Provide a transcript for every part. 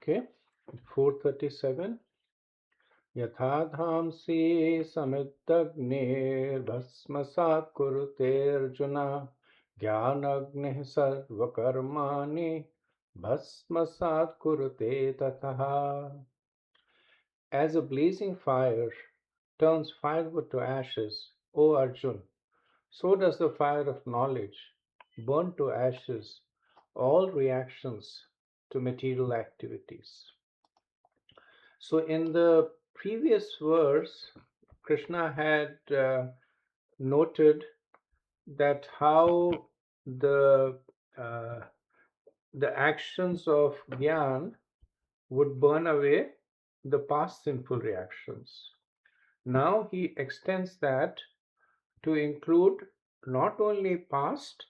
Okay, 437. Yatha dhamsi samiddagnirbhasmasat kurute Arjuna jnanagneh sarvakarmani bhasmasat kurute tatha. As a blazing fire turns firewood to ashes, O Arjun, so does the fire of knowledge burn to ashes all reactions to material activities. So, in the previous verse, Krishna had noted that how the uh, the actions of Gyan would burn away the past sinful reactions. Now he extends that to include not only past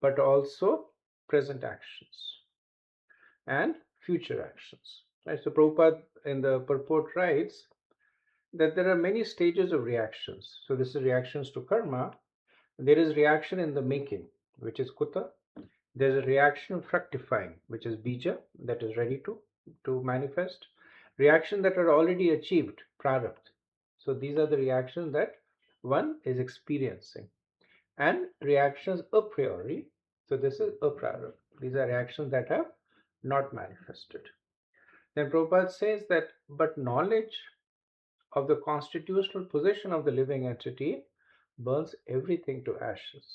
but also present actions and future actions. Right? So Prabhupada in the purport writes that there are many stages of reactions. So this is reactions to karma. There is reaction in the making, which is kuta. There's a reaction fructifying, which is bija, that is ready to manifest. Reaction that are already achieved, prarabdha. So these are the reactions that one is experiencing. And reactions a priori. So this is aprarabdha. These are reactions that have not manifested. Then Prabhupada says that, but knowledge of the constitutional position of the living entity burns everything to ashes.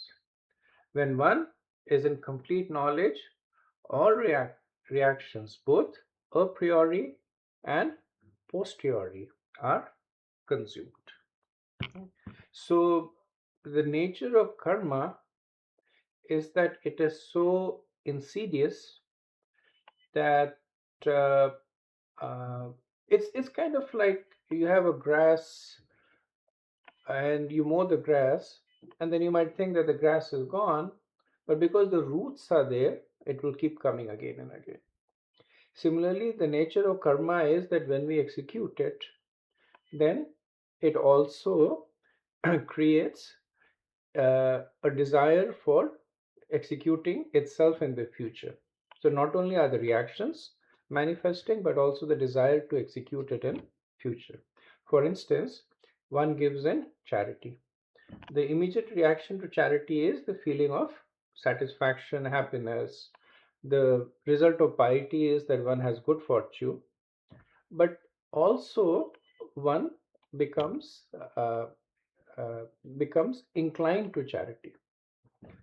When one is in complete knowledge, all reactions, both a priori and posteriori, are consumed. So, the nature of karma is that it is so insidious that uh, uh, it's kind of like you have a grass and you mow the grass, and then you might think that the grass is gone, but because the roots are there, it will keep coming again and again. Similarly, the nature of karma is that when we execute it, then it also creates a desire for executing itself in the future. So not only are the reactions manifesting, but also the desire to execute it in future. For instance, one gives in charity. The immediate reaction to charity is the feeling of satisfaction, happiness. The result of piety is that one has good fortune, but also one becomes uh, uh, becomes inclined to charity.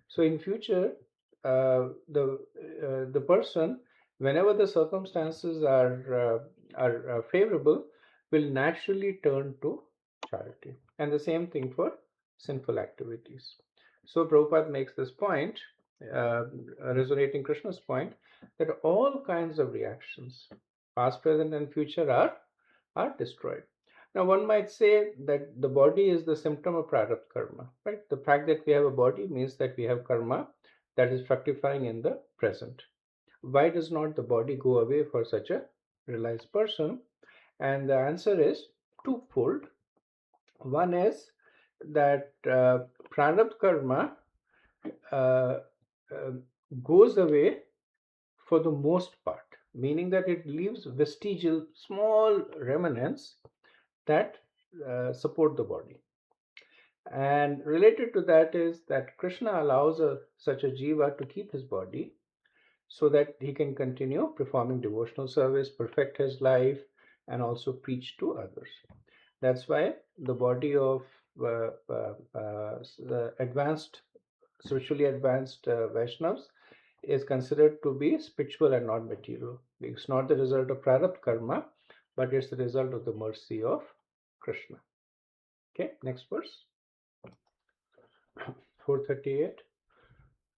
So in future, the person, whenever the circumstances are favorable, will naturally turn to charity. And the same thing for sinful activities. So Prabhupada makes this point, uh, resonating Krishna's point, that all kinds of reactions, past, present, and future, are destroyed. Now, one might say that the body is the symptom of prarabdha karma, right? The fact that we have a body means that we have karma that is fructifying in the present. Why does not the body go away for such a realized person? And the answer is twofold. One is that prarabdha karma uh, uh, goes away for the most part, meaning that it leaves vestigial small remnants that support the body. And related to that is that Krishna allows such a jiva to keep his body so that he can continue performing devotional service, perfect his life, and also preach to others. That's why the body of the advanced, spiritually advanced Vaishnavas is considered to be spiritual and not material. It's not the result of prarabdha karma, but it's the result of the mercy of Krishna. Okay, next verse. 438.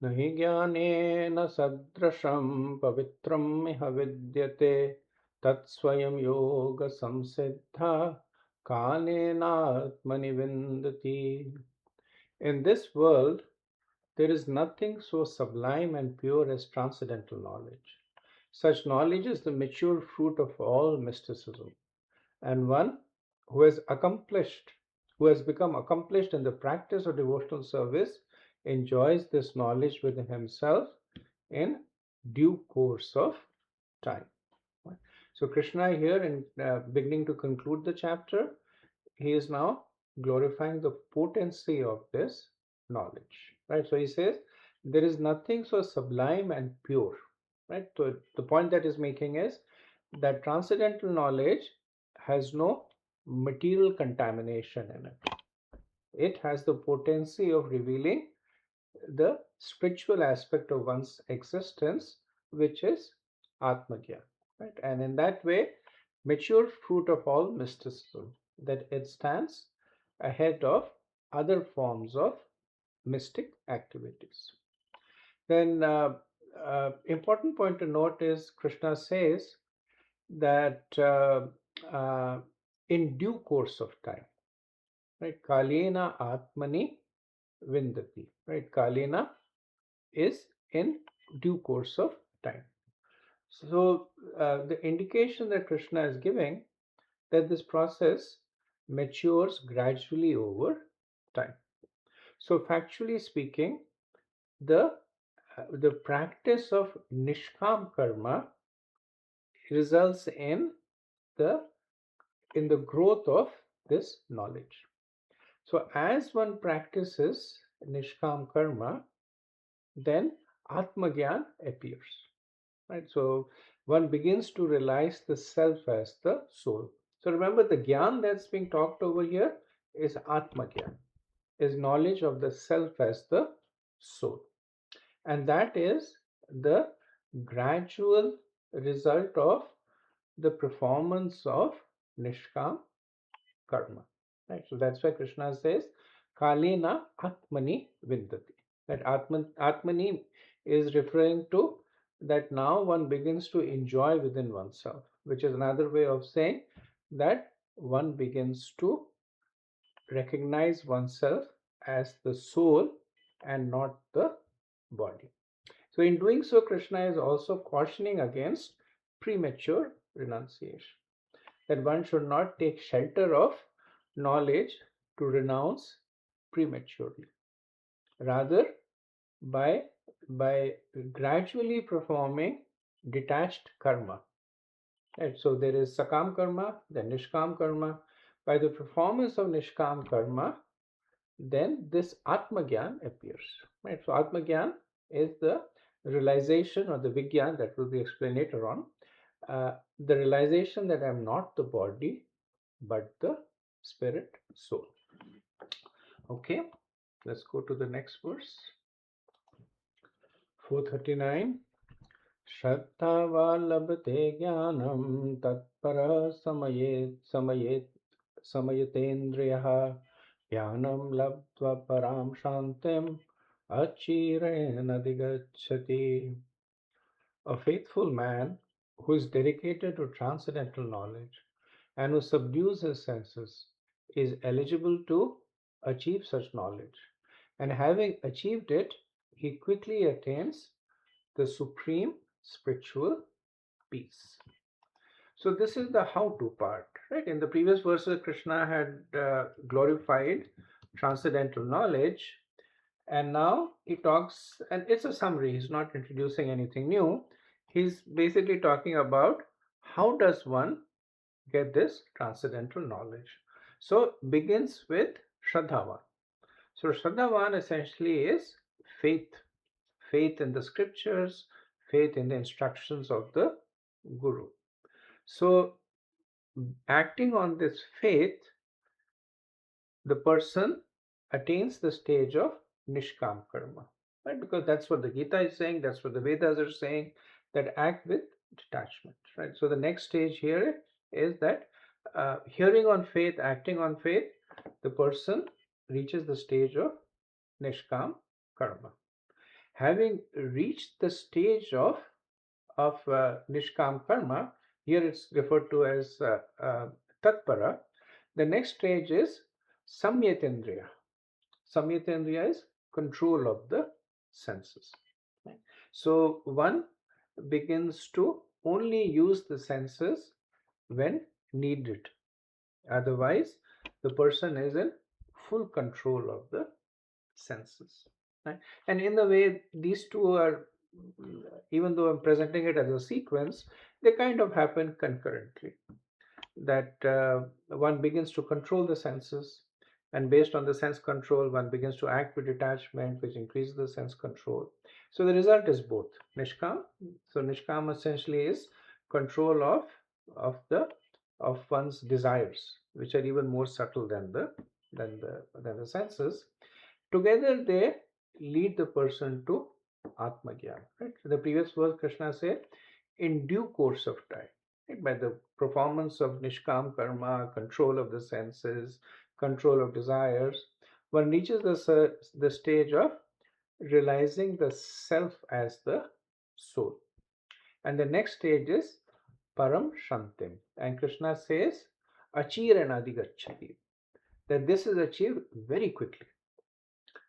Nahi jnanena sadrasham pavitram iha vidyate tat swayam yoga samsiddha kanenatmani vindati. In this world, there is nothing so sublime and pure as transcendental knowledge. Such knowledge is the mature fruit of all mysticism, and one who has accomplished, who has become accomplished in the practice of devotional service, enjoys this knowledge within himself in due course of time. So Krishna here, in beginning to conclude the chapter, he is now glorifying the potency of this knowledge, right? So he says there is nothing so sublime and pure, right? So the point that is making is that transcendental knowledge has no material contamination in it. It has the potency of revealing the spiritual aspect of one's existence, which is Atmagyan, right? And in that way, mature fruit of all mysticism, that it stands ahead of other forms of mystic activities. Then, important point to note is Krishna says that in due course of time, right? Kalena Atmani Vindati, right? Kalena is in due course of time. So the indication that Krishna is giving that this process matures gradually over time. So factually speaking, the practice of nishkam karma results the in the growth of this knowledge. So as one practices nishkam karma, then atmagyan appears. Right? So one begins to realize the self as the soul. So remember, the gyan that's being talked over here is Atma Gyan, is knowledge of the self as the soul. And that is the gradual result of the performance of Nishkam karma. Right? So that's why Krishna says, Kalena Atmani Vindati. That Atmani is referring to that now one begins to enjoy within oneself, which is another way of saying that one begins to recognize oneself as the soul and not the body. So, in doing so, Krishna is also cautioning against premature renunciation, that one should not take shelter of knowledge to renounce prematurely. Rather, by gradually performing detached karma. Right? So there is sakam karma, then nishkam karma. By the performance of nishkam karma, then this atmagyan appears. Right? So atmagyan is the realization or the vigyan that will be explained later on. The realization that I am not the body but the spirit soul. Okay, let's go to the next verse. 439. Shraddhava labhate jnanam tatpara samayatendriyaha jnanam labdva param shantim achirena digacchati. A faithful man who is dedicated to transcendental knowledge and who subdues his senses is eligible to achieve such knowledge. And having achieved it, he quickly attains the supreme spiritual peace. So this is the how-to part, right? In the previous verses, Krishna had glorified transcendental knowledge, and now he talks, and it's a summary. He's not introducing anything new. He's basically talking about how does one get this transcendental knowledge. So begins with Shraddhavan. So Shraddhavan essentially is faith, faith in the scriptures, faith in the instructions of the Guru. So acting on this faith, the person attains the stage of Nishkam Karma, right? Because that's what the Gita is saying, that's what the Vedas are saying, that act with detachment, right? So the next stage here is that hearing on faith, acting on faith, the person reaches the stage of Nishkam Karma. Having reached the stage of Nishkam Karma, here it's referred to as Tatpara. The next stage is Samyatendriya. Samyatendriya is control of the senses. Right? So one begins to only use the senses when needed. Otherwise, the person is in full control of the senses. Right? And in the way, these two are even though I'm presenting it as a sequence, they kind of happen concurrently. That one begins to control the senses, and based on the sense control, one begins to act with detachment, which increases the sense control. So the result is both nishkam. So nishkam essentially is control of the of one's desires, which are even more subtle than the senses. Together they lead the person to Atmagyan. Right? So the previous verse Krishna said, in due course of time, right? By the performance of Nishkam karma, control of the senses, control of desires, one reaches the stage of realizing the self as the soul. And the next stage is Param Shantim. And Krishna says, Achiranadi, that this is achieved very quickly.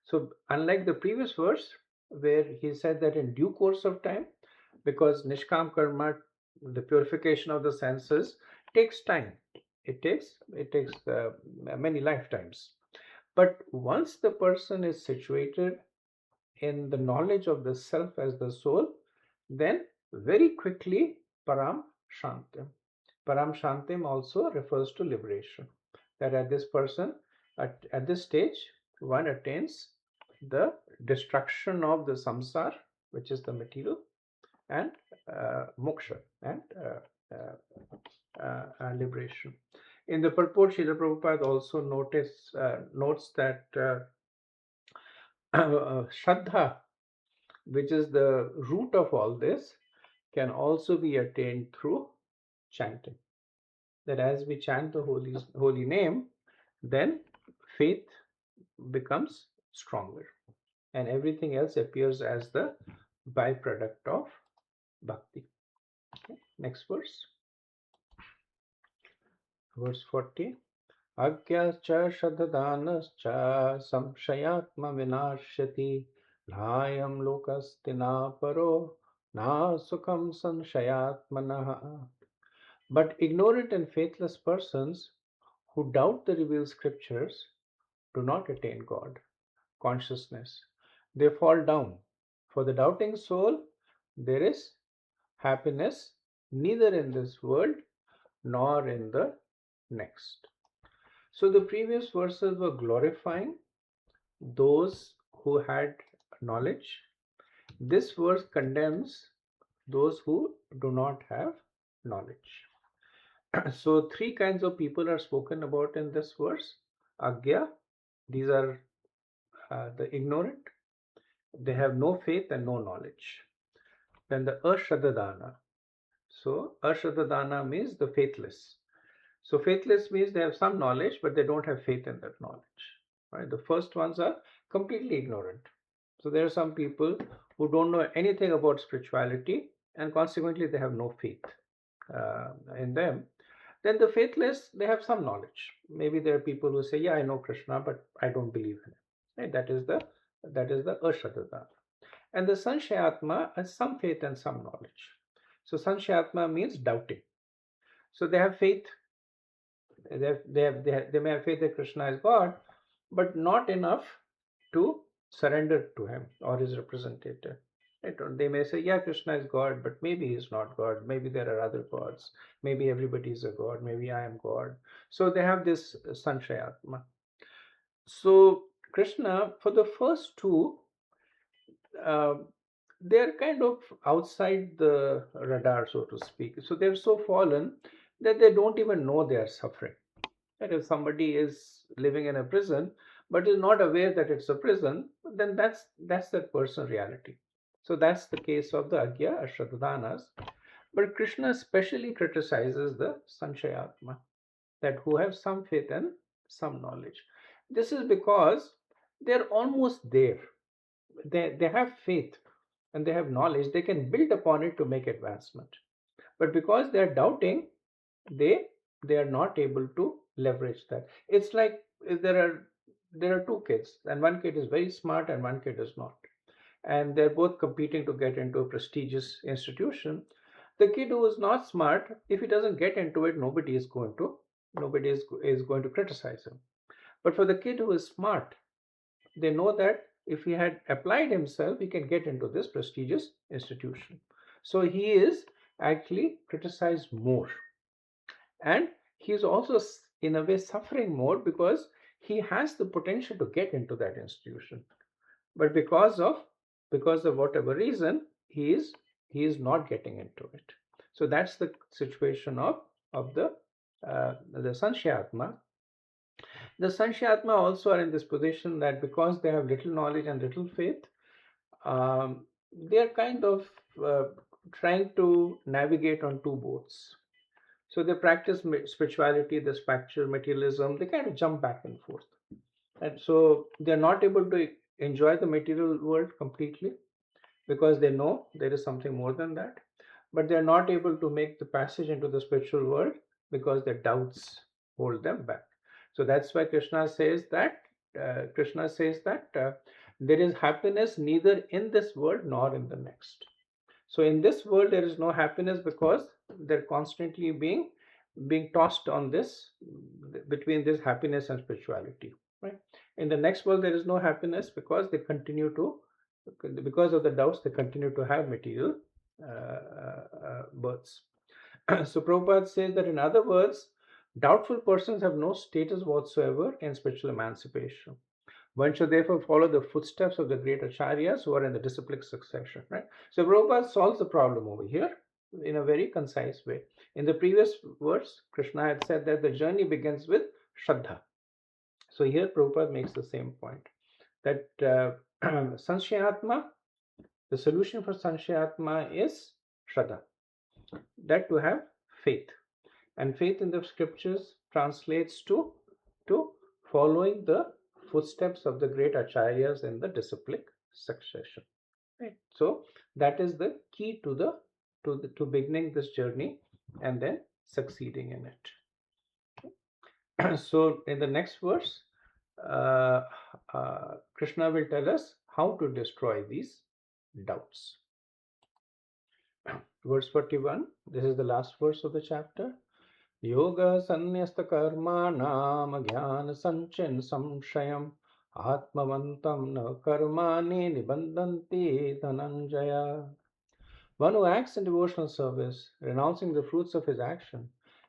So, unlike the previous verse, where he said that in due course of time, because Nishkam Karma, the purification of the senses, takes time. It takes many lifetimes. But once the person is situated in the knowledge of the self as the soul, then very quickly Param Shantim. Param Shantim also refers to liberation. That at this person, at this stage, one attains the destruction of the samsar, which is the material, and moksha and liberation. In the purport, Srila Prabhupada also notes that Shraddha, which is the root of all this, can also be attained through chanting. That as we chant the holy name, then faith becomes stronger, and everything else appears as the byproduct of bhakti. Okay. Next verse, verse 40. Agyacha shaddanascha samshayatma vinashyati bhayam lokastina paro na sukham sanshayatmanah. But ignorant and faithless persons who doubt the revealed scriptures do not attain God consciousness. They fall down. For the doubting soul, there is happiness neither in this world nor in the next. So the previous verses were glorifying those who had knowledge. This verse condemns those who do not have knowledge. So three kinds of people are spoken about in this verse. Agya, these are the ignorant. They have no faith and no knowledge. Then the Ashradadana. So Ashradadana means the faithless. So faithless means they have some knowledge, but they don't have faith in that knowledge. Right? The first ones are completely ignorant. So there are some people who don't know anything about spirituality, and consequently they have no faith in them. Then the faithless, they have some knowledge. Maybe there are people who say, "Yeah, I know Krishna, but I don't believe in him." Right? That is the Ashradadana. And the Sanshayatma has some faith and some knowledge. So Sanshayatma means doubting. So they have faith. They may have faith that Krishna is God, but not enough to surrender to him or his representative. Right? They may say, yeah, Krishna is God, but maybe he's not God. Maybe there are other gods. Maybe everybody is a god. Maybe I am God. So they have this Sanshayatma. So Krishna, for the first two, uh, they're kind of outside the radar, so to speak. So they're so fallen that they don't even know they are suffering. That if somebody is living in a prison but is not aware that it's a prison, then that's that person's reality. So that's the case of the Agya Ashradadanas. But Krishna especially criticizes the Sanshayatma, that who have some faith and some knowledge. This is because they're almost there. They have faith and they have knowledge, they can build upon it to make advancement. But because they are doubting, they they are not able to leverage that. It's like if there are two kids, and one kid is very smart and one kid is not, and they're both competing to get into a prestigious institution. The kid who is not smart, if he doesn't get into it, nobody is going to criticize him. But for the kid who is smart, they know that if he had applied himself, he can get into this prestigious institution. So he is actually criticized more, and he is also in a way suffering more because he has the potential to get into that institution, but because of whatever reason he is not getting into it. So that's the situation of the Sanshayatma. The Sanshayatma also are in this position that because they have little knowledge and little faith, they are kind of uh, trying to navigate on two boats. So they practice spirituality, they practice materialism, they kind of jump back and forth. And so they're not able to enjoy the material world completely because they know there is something more than that. But they're not able to make the passage into the spiritual world because their doubts hold them back. So that's why Krishna says that there is happiness neither in this world nor in the next. So in this world there is no happiness because they're constantly being tossed on this between this happiness and spirituality, right? In the next world there is no happiness because of the doubts they continue to have material births. So Prabhupada says that, in other words, doubtful persons have no status whatsoever in spiritual emancipation. One should therefore follow the footsteps of the great acharyas who are in the disciplic succession, right? So Prabhupada solves the problem over here in a very concise way. In the previous verse, Krishna had said that the journey begins with Shraddha. So here Prabhupada makes the same point, that Sanshayatma, the solution for Sanshayatma is Shraddha, that to have faith. And faith in the scriptures translates to following the footsteps of the great acharyas in the disciplic succession. Right. So that is the key to beginning this journey and then succeeding in it. So in the next verse, uh, Krishna will tell us how to destroy these doubts. Verse 41. This is the last verse of the chapter. Yoga sanyasta karmanam jnana sanchin samshayam atmavantam na karmani nibandanti dhananjaya. One who acts in devotional service, renouncing the fruits of his action,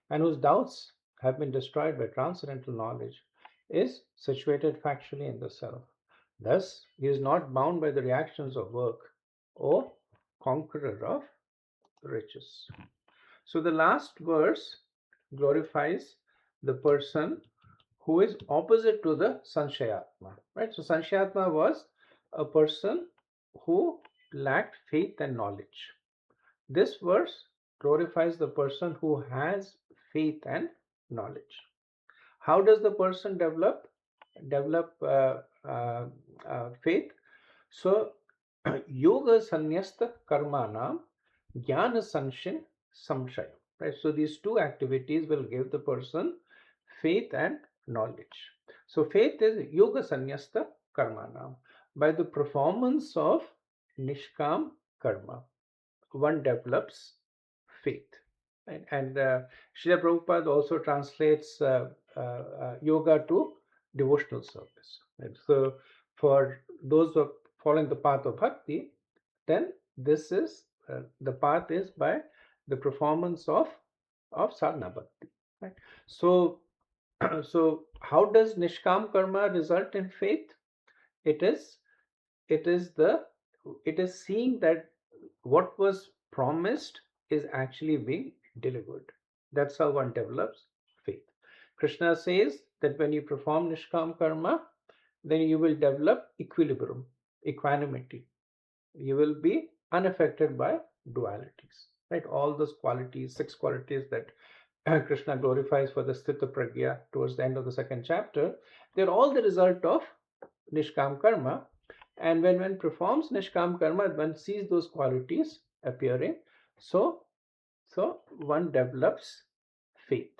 and whose doubts have been destroyed by transcendental knowledge, is situated factually in the self. Thus, he is not bound by the reactions of work, or conqueror of riches. So the last verse glorifies the person who is opposite to the Sanshayatma. Right? So Sanshayatma was a person who lacked faith and knowledge. This verse glorifies the person who has faith and knowledge. How does the person develop faith? So yoga sanyasta karmanam jnana sanshin samshaya. Right? So these two activities will give the person faith and knowledge. So faith is yoga sanyasta karmanam. By the performance of nishkam karma, one develops faith. Right? And Srila Prabhupada also translates yoga to devotional service. Right? So for those who are following the path of bhakti, then this is the path is by the performance of sadhana bhakti. Right? So so how does nishkam karma result in faith? It is it is the it is seeing that what was promised is actually being delivered. That's how one develops faith. Krishna says that when you perform nishkam karma, then you will develop equilibrium, equanimity. You will be unaffected by dualities. Right? All those qualities, 6 qualities that Krishna glorifies for the Sthita Pragya towards the end of the second chapter, they're all the result of Nishkam Karma. And when one performs Nishkam Karma, one sees those qualities appearing. So one develops faith.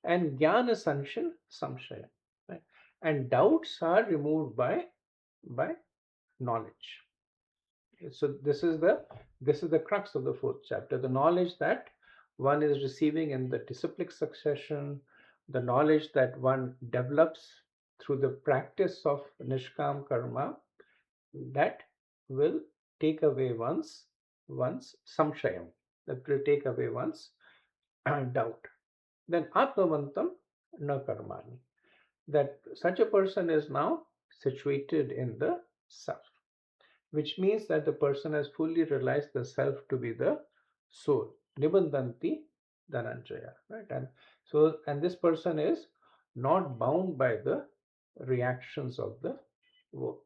And Jnana Sanshin Samshaya. Right? And doubts are removed by knowledge. So this is the crux of the fourth chapter. The knowledge that one is receiving in the disciplic succession, the knowledge that one develops through the practice of Nishkam Karma, that will take away one's samshayam, that will take away one's doubt. Then atmavantam na karmani, that such a person is now situated in the self, which means that the person has fully realized the self to be the soul. Nibandhanti Dhananjaya, right? And this person is not bound by the reactions of the work.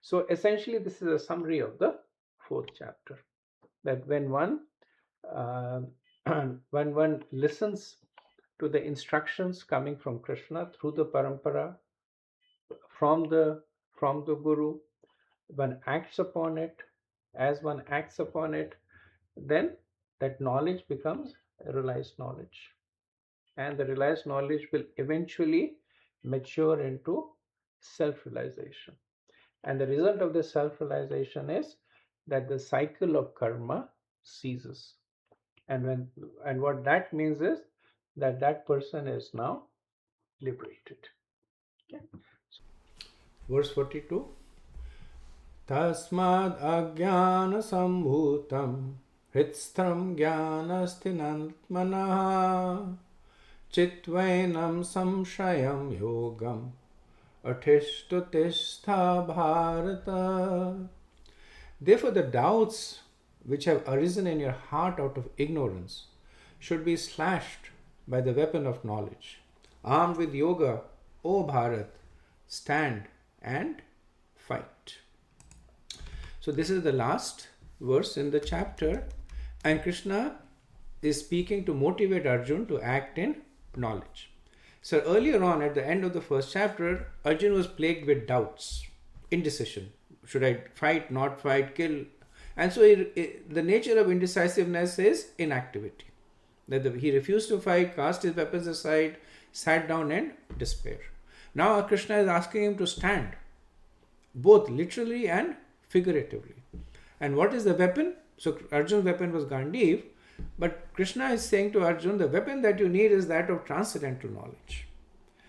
So essentially, this is a summary of the fourth chapter. That uh, when one listens to the instructions coming from Krishna through the parampara, from the Guru, one acts upon it. As one acts upon it, then that knowledge becomes a realized knowledge, and the realized knowledge will eventually mature into self-realization. And the result of this self-realization is that the cycle of karma ceases. And what that means is that that person is now liberated. Okay. Verse 42. Tasmad ajnana sambhutam hritstram jnanastinantmanaha chitvainam samshayam yogam athishtutistha bharata. Therefore, the doubts which have arisen in your heart out of ignorance should be slashed by the weapon of knowledge. Armed with yoga, O Bharat, stand and fight. So this is the last verse in the chapter, and Krishna is speaking to motivate Arjun to act in knowledge. So earlier on, at the end of the first chapter, Arjun was plagued with doubts, indecision. Should I fight, not fight, kill? And so the nature of indecisiveness is inactivity. He refused to fight, cast his weapons aside, sat down in despair. Now Krishna is asking him to stand, both literally and figuratively. And what is the weapon? So Arjun's weapon was Gandiv, but Krishna is saying to Arjun, the weapon that you need is that of transcendental knowledge.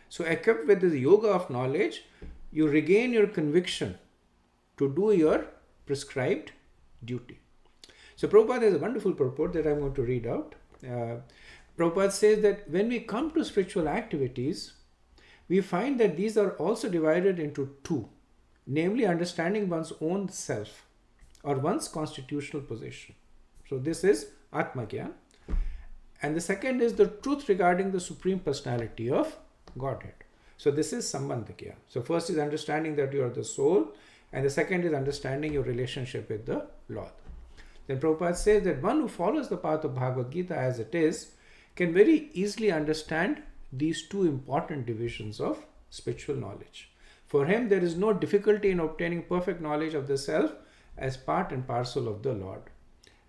So equipped with the yoga of knowledge, you regain your conviction to do your prescribed duty. So Prabhupada has a wonderful purport that I'm going to read out. Prabhupada says that when we come to spiritual activities, we find that these are also divided into two, namely understanding one's own self or one's constitutional position. So this is Atmagyan. And the second is the truth regarding the Supreme Personality of Godhead. So this is Sambandhagyan. So first is understanding that you are the soul, and the second is understanding your relationship with the Lord. Then Prabhupada says that one who follows the path of Bhagavad Gita as it is can very easily understand these two important divisions of spiritual knowledge. For him, there is no difficulty in obtaining perfect knowledge of the self as part and parcel of the Lord.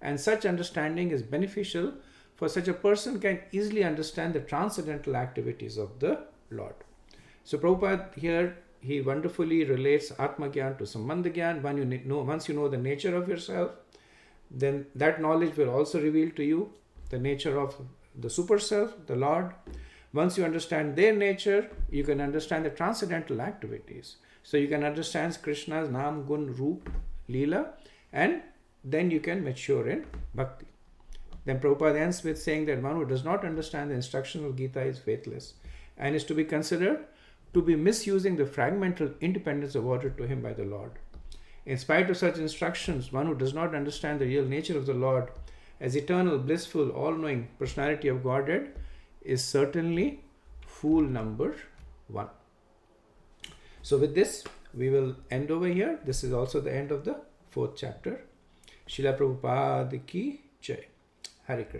And such understanding is beneficial, for such a person can easily understand the transcendental activities of the Lord. So Prabhupada here, he wonderfully relates Atmagyan to Sambandhagyan. Once you know the nature of yourself, then that knowledge will also reveal to you the nature of the super self, the Lord. Once you understand their nature, you can understand the transcendental activities. So you can understand Krishna's Nam, Gun, Roop, Leela, and then you can mature in Bhakti. Then Prabhupada ends with saying that one who does not understand the instruction of Gita is faithless and is to be considered to be misusing the fragmental independence awarded to him by the Lord. In spite of such instructions, one who does not understand the real nature of the Lord as eternal, blissful, all-knowing personality of Godhead is certainly fool number one. So with this, we will end over here. This is also the end of the fourth chapter. Srila Prabhupada ki Jai. Hare Krishna.